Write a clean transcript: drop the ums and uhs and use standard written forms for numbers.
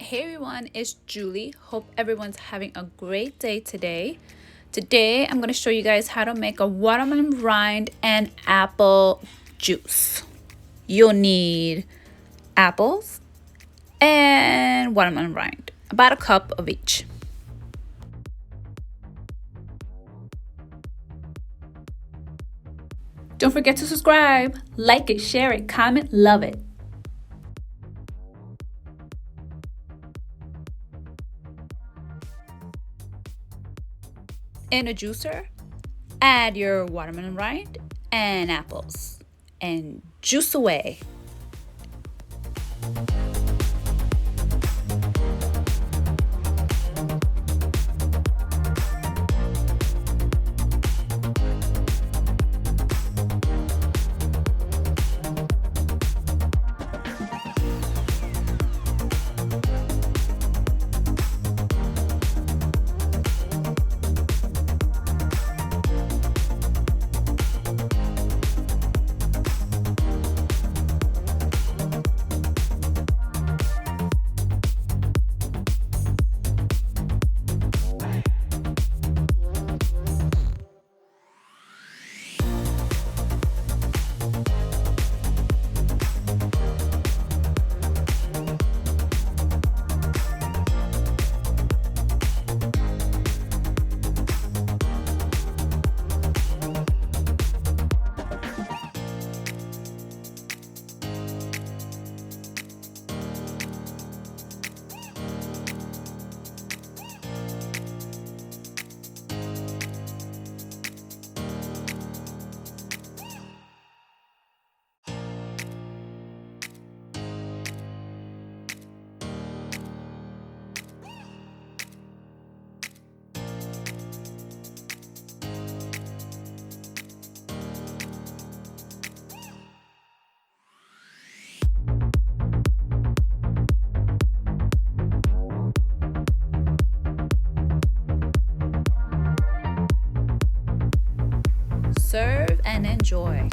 Hey everyone, it's Julie. Hope everyone's having a great day today. Today I'm going to show you guys how to make a watermelon rind and apple juice. You'll need apples and watermelon rind, about a cup of each. Don't forget to subscribe, like it, share it, comment, love it. In a juicer, add your watermelon rind and apples and juice away. Serve and enjoy.